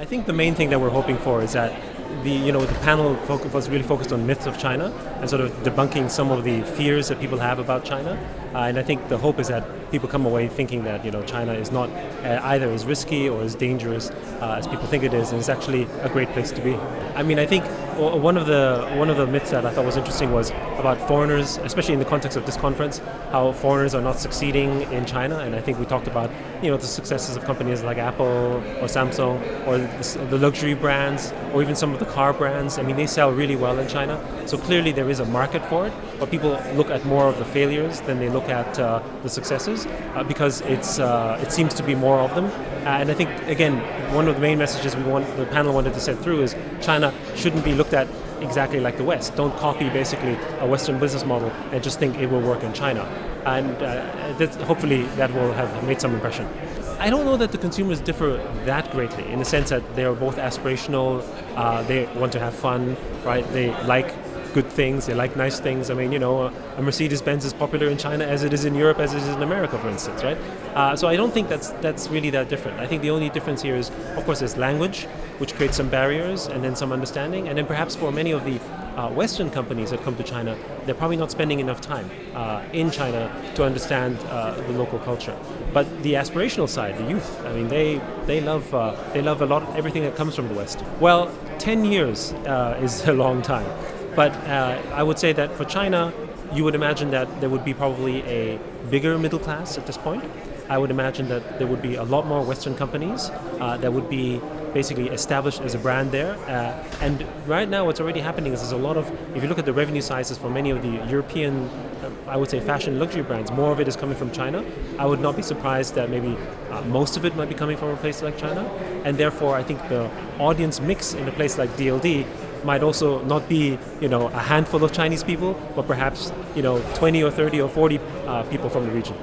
I think the main thing that we're hoping for is that the panel was really focused on myths of China and sort of debunking some of the fears that people have about China. And I think the hope is that people come away thinking that China is not either as risky or as dangerous as people think it is, and it's actually a great place to be. I mean, I think one of the myths that I thought was interesting was about foreigners, especially in the context of this conference, how foreigners are not succeeding in China. And I think we talked about the successes of companies like Apple or Samsung or the luxury brands or even some of the car brands. I mean, they sell really well in China. So clearly there is a market for it, but people look at more of the failures than they look at the successes because it seems to be more of them. And I think, again, one of the main messages the panel wanted to set through is China shouldn't be looked at exactly like the West. Don't copy basically a Western business model and just think it will work in China. And hopefully that will have made some impression. I don't know that the consumers differ that greatly in the sense that they are both aspirational, they want to have fun, right? They like good things, they like nice things. I mean, a Mercedes-Benz is popular in China as it is in Europe, as it is in America, for instance, right? So I don't think that's really that different. I think the only difference here is, of course, there's language, which creates some barriers and then some understanding. And then perhaps for many of the Western companies that come to China, they're probably not spending enough time in China to understand the local culture. But the aspirational side, the youth, I mean, they love a lot of everything that comes from the West. Well, 10 years is a long time. But I would say that for China, you would imagine that there would be probably a bigger middle class at this point. I would imagine that there would be a lot more Western companies that would be basically established as a brand there. And right now what's already happening is there's a lot of, if you look at the revenue sizes for many of the European, I would say fashion luxury brands, more of it is coming from China. I would not be surprised that maybe most of it might be coming from a place like China. And therefore I think the audience mix in a place like DLD might also not be, a handful of Chinese people, but perhaps, 20 or 30 or 40 people from the region.